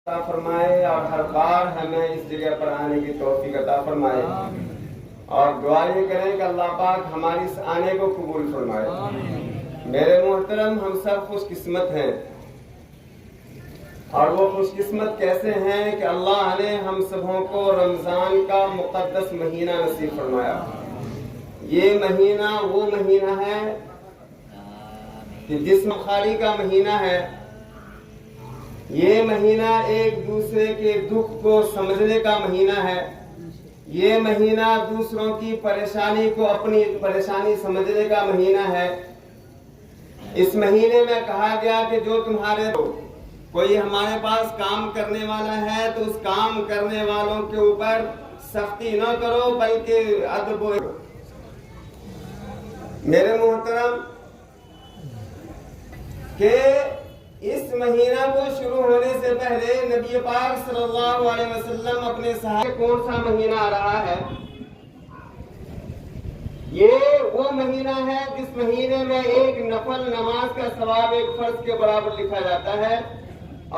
عطا فرمائے اور ہر بار ہمیں اس جگہ پر آنے کی توفیق عطا فرمائے، اور دعا یہ کریں کہ اللہ پاک ہماری اس آنے کو قبول فرمائے۔ میرے محترم، ہم سب خوش قسمت ہیں، اور وہ خوش قسمت کیسے ہیں کہ اللہ نے ہم سبوں کو رمضان کا مقدس مہینہ نصیب فرمایا۔ یہ مہینہ وہ مہینہ ہے کہ جسم خالی کا مہینہ ہے۔ یہ مہینہ ایک دوسرے کے دکھ کو سمجھنے کا مہینہ ہے۔ یہ مہینہ دوسروں کی پریشانی کو اپنی پریشانی سمجھنے کا مہینہ ہے۔ اس مہینے میں کہا گیا کہ جو تمہارے کوئی ہمارے پاس کام کرنے والا ہے تو اس کام کرنے والوں کے اوپر سختی نہ کرو بلکہ ادب و میرے محترم کہ اس مہینہ کو شروع ہونے سے پہلے نبی پاک صلی اللہ علیہ وسلم اپنے صحابہ کون سا مہینہ آ رہا ہے؟ یہ وہ مہینہ ہے جس مہینے میں ایک نفل نماز کا ثواب ایک فرض کے برابر لکھا جاتا ہے،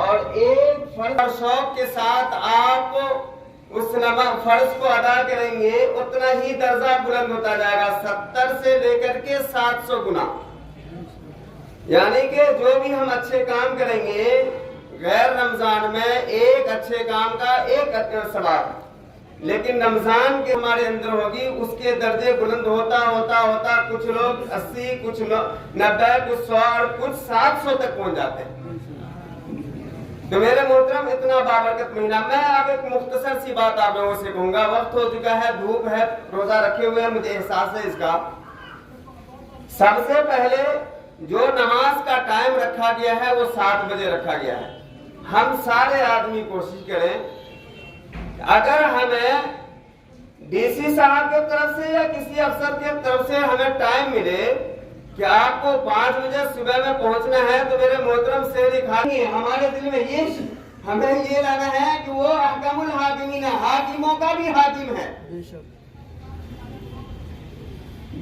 اور ایک فرض اور شوق کے ساتھ آپ اس فرض کو ادا کریں گے اتنا ہی درجہ بلند ہوتا جائے گا، 70 سے لے کر کے 700 گنا۔ یعنی کہ جو بھی ہم اچھے کام کریں گے غیر رمضان میں ایک اچھے کام کا ایک ثواب، لیکن رمضان کے ہمارے اندر ہوگی اس کے درجے بلند ہوتا ہوتا ہوتا کچھ لوگ 80، کچھ 90، کچھ 100 اور کچھ 700 تک پہنچ جاتے ہیں۔ تو میرے محترم، اتنا بابرکت مہینہ، میں اب ایک مختصر سی بات آپ لوگوں سے کہوں گا، وقت ہو چکا ہے، دھوپ ہے، روزہ رکھے ہوئے ہیں، مجھے احساس ہے اس کا۔ سب سے پہلے جو نماز کا ٹائم رکھا گیا ہے وہ 7 بجے رکھا گیا ہے۔ ہم سارے آدمی کوشش کریں اگر ہمیں ڈی سی صاحب کی طرف سے یا کسی افسر کی طرف سے ہمیں ٹائم ملے کہ آپ کو 5 بجے صبح میں پہنچنا ہے تو میرے محترم سحری کھانی ہے، ہمارے دل میں ہمیں یہ لگا ہے کہ وہ احکم الحاکمین ہے، حاکموں کا بھی حاکم ہے۔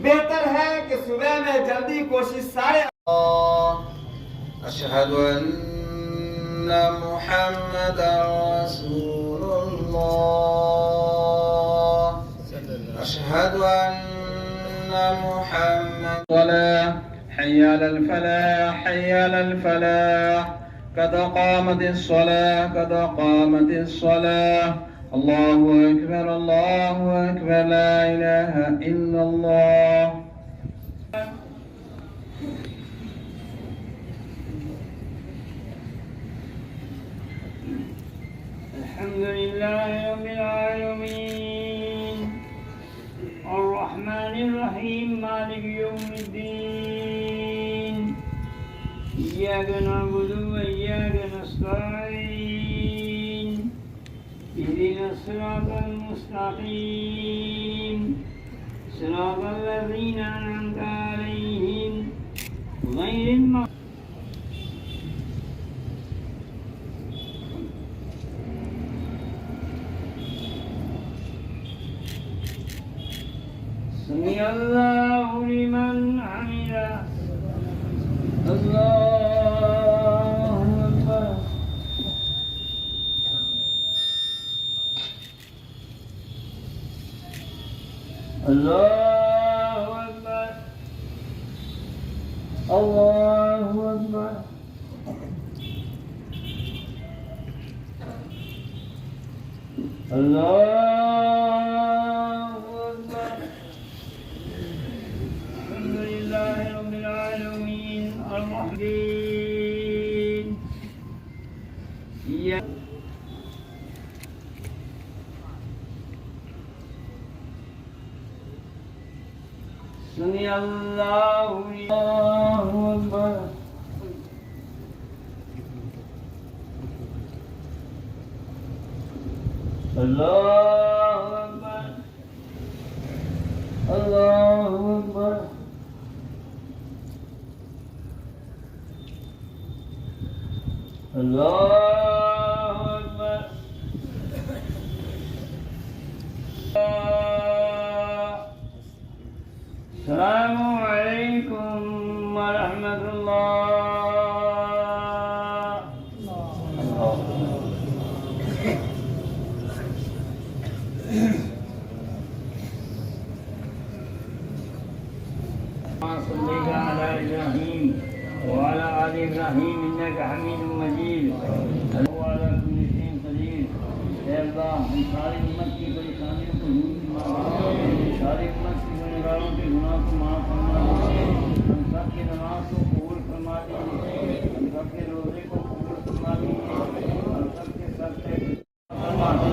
بہتر ہے کہ صبح میں جلدی کوشش سارے اشہد ان محمد رسول اللہ، اشہد ان محمد حی علی الفلاح حی علی الفلاح قد قامت الصلاة قد قامت الصلاة اللہ اکبر لا الہ الا اللہ۔ الحمدللہ رب العالمین الرحمن الرحیم مالک یوم الدین ایاک نعبد و ایاک نستعین اهدنا الصراط المستقیم صراط الذین انعمت علیہم غیر المغضوب سمع اللہ لمن حمدہ اللہ اکبر اللہ اکبر اللہ اکبر اللہ سمع اللہ اکبر اللہ اکبر اللہ اکبر اللہ اکبر السلام علیکم ورحمۃ اللہ۔ ساری امت کی پریشانیوں کو دور فرما دے، ساری امت کی گنہگاروں کے گناہ کو معاف فرما دے، ہم سب کی نماز کو قبول فرما دیجیے، ہم سب کے روزے کو قبول فرما دیجیے، ہم سب کے سب سے فرما دے،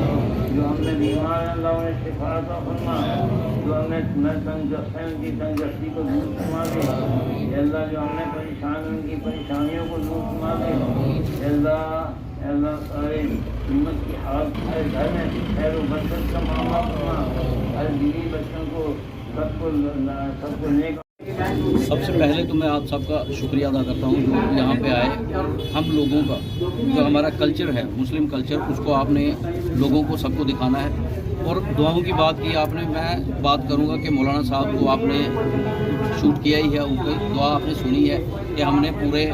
جو ہم نے بیمار ہیں اللہ انہیں شفا عطا فرما، جو ہم نے ان کی تنگستی کو دور فرما دے، اے اللہ جو ہم نے پریشان ان کی پریشانیوں کو دور فرما دے، اے اللہ سارے امت کی حالت ہر گھر میں خیر و برکت کا معاملہ فرما، ہر بیوی بچوں کو سب کو نیک۔ سب سے پہلے تو میں آپ سب کا شکریہ ادا کرتا ہوں جو یہاں پہ آئے، اور ہم لوگوں کا جو ہمارا کلچر ہے مسلم کلچر، اس کو آپ نے لوگوں کو سب کو دکھانا ہے۔ اور دعاؤں کی بات کی آپ نے، میں بات کروں گا کہ مولانا صاحب کو آپ نے شوٹ کیا ہی ہے، ان کی دعا آپ نے سنی ہے کہ ہم نے پورے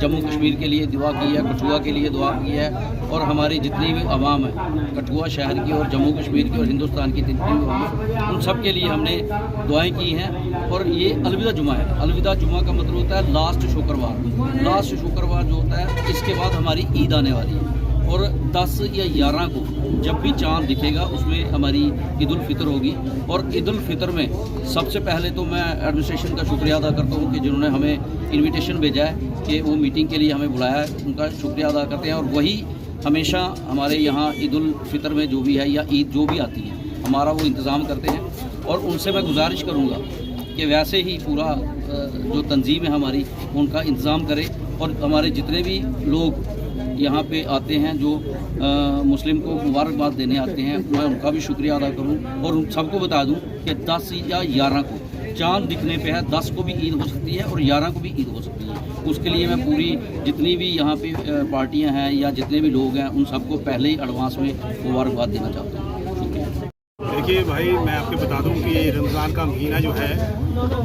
جموں کشمیر کے لیے دعا کی ہے، کٹھوعہ کے لیے دعا کی ہے، اور ہماری جتنی بھی عوام ہے کٹھوعہ شہر کی اور جموں کشمیر کی اور ہندوستان کی جتنی بھی عوام ہے ان سب کے لیے ہم نے دعائیں کی ہیں۔ اور یہ الوداع جمعہ ہے، الوداع جمعہ کا مطلب ہوتا ہے لاسٹ شکروار، لاسٹ شکروار جو ہوتا ہے اس کے بعد ہماری عید آنے والی ہے، اور 10 یا 11 کو جب بھی چاند دکھے گا اس میں ہماری عید الفطر ہوگی۔ اور عید الفطر میں سب سے پہلے تو میں ایڈمنسٹریشن کا شکریہ ادا کرتا ہوں کہ جنہوں نے ہمیں انویٹیشن بھیجا ہے کہ وہ میٹنگ کے لیے ہمیں بلایا ہے، ان کا شکریہ ادا کرتے ہیں۔ اور وہی ہمیشہ ہمارے یہاں عید الفطر میں جو بھی ہے یا عید جو بھی آتی ہے ہمارا وہ انتظام کرتے ہیں، اور ان سے میں گزارش کروں گا کہ ویسے ہی پورا جو تنظیم ہے ہماری ان کا انتظام کرے، اور ہمارے جتنے بھی لوگ یہاں پہ آتے ہیں جو مسلم کو مبارکباد دینے آتے ہیں میں ان کا بھی شکریہ ادا کروں، اور ان سب کو بتا دوں کہ 10 یا 11 کو چاند دکھنے پہ ہے، 10 کو بھی عید ہو سکتی ہے اور 11 کو بھی عید ہو سکتی ہے۔ اس کے لیے میں پوری جتنی بھی یہاں پہ پارٹیاں ہیں یا جتنے بھی لوگ ہیں ان سب کو پہلے ہی ایڈوانس میں مبارکباد دینا چاہتا ہوں۔ شکریہ۔ دیکھیے بھائی، میں آپ کو بتا دوں کہ یہ رمضان کا مہینہ جو ہے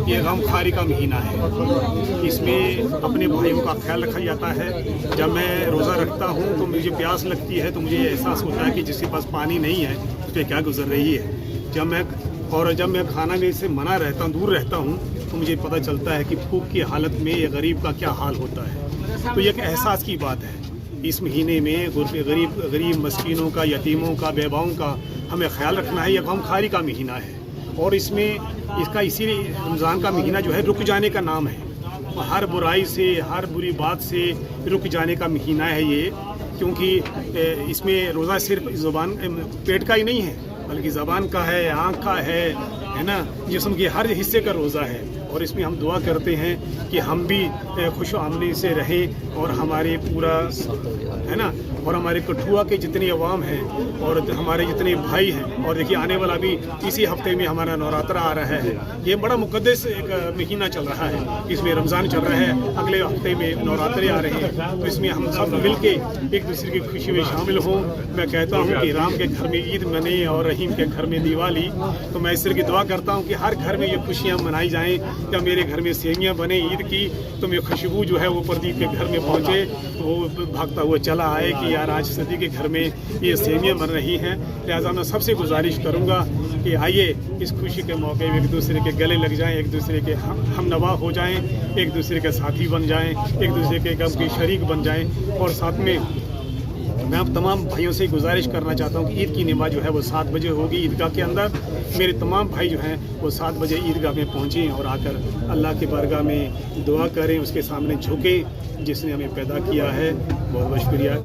یہ غم خواری کا مہینہ ہے، اس میں اپنے بھائیوں کا خیال رکھا جاتا ہے۔ جب میں روزہ رکھتا ہوں تو مجھے پیاس لگتی ہے تو مجھے احساس ہوتا ہے کہ جس کے پاس پانی نہیں ہے اس پہ کیا گزر رہی ہے۔ جب میں کھانا میں سے منع رہتا ہوں، دور رہتا ہوں، تو مجھے پتہ چلتا ہے کہ بھوک کی حالت میں یہ غریب کا کیا حال ہوتا ہے۔ تو یہ ایک احساس کی بات ہے، اس مہینے میں غریب مسکینوں کا، یتیموں کا، بیواؤں کا ہمیں خیال رکھنا ہے۔ یہ غم خواری کا مہینہ ہے، اور اس کا اسی لیے رمضان کا مہینہ جو ہے رک جانے کا نام ہے، ہر برائی سے، ہر بری بات سے رک جانے کا مہینہ ہے یہ، کیونکہ اس میں روزہ صرف زبان پیٹ کا ہی نہیں ہے بلکہ زبان کا ہے، آنکھ کا ہے نا، جسم کے ہر حصے کا روزہ ہے۔ اور اس میں ہم دعا کرتے ہیں کہ ہم بھی خوش و آمدید سے رہیں، اور ہمارے پورا ہے نا، اور ہمارے کٹھوعہ کے جتنے عوام ہیں اور ہمارے جتنے بھائی ہیں، اور دیکھیے آنے والا بھی اسی ہفتے میں ہمارا نوراترا آ رہا ہے۔ یہ بڑا مقدس ایک مہینہ چل رہا ہے، اس میں رمضان چل رہا ہے، اگلے ہفتے میں نوراترے آ رہے ہیں، تو اس میں ہم سب مل کے ایک دوسرے کی خوشی میں شامل ہوں۔ میں کہتا ہوں کہ رام کے گھر میں عید منی اور رحیم کے گھر میں دیوالی، تو میں اس طرح کی دعا کرتا ہوں کہ ہر گھر میں یہ خوشیاں منائی جائیں۔ یا میرے گھر میں سیویاں بنے عید کی تو میں خوشبو جو ہے وہ پردیپ کے گھر میں پہنچے، وہ بھاگتا ہوا چلا آئے کہ یار آج صدی کے گھر میں یہ سیویاں بن رہی ہیں۔ لہٰذا میں سب سے گزارش کروں گا کہ آئیے اس خوشی کے موقع میں ایک دوسرے کے گلے لگ جائیں، ایک دوسرے کے ہم نوا ہو جائیں، ایک دوسرے کے ساتھی بن جائیں، ایک دوسرے کے غم کے شریک بن جائیں۔ اور ساتھ میں میں اب تمام بھائیوں سے گزارش کرنا چاہتا ہوں کہ عید کی نماز جو ہے وہ 7 بجے ہوگی عیدگاہ کے اندر۔ میرے تمام بھائی جو ہیں وہ 7 بجے عیدگاہ میں پہنچیں اور آ کر اللہ کی بارگاہ میں دعا کریں، اس کے سامنے جھکیں جس نے ہمیں پیدا کیا ہے۔ بہت بہت شکریہ۔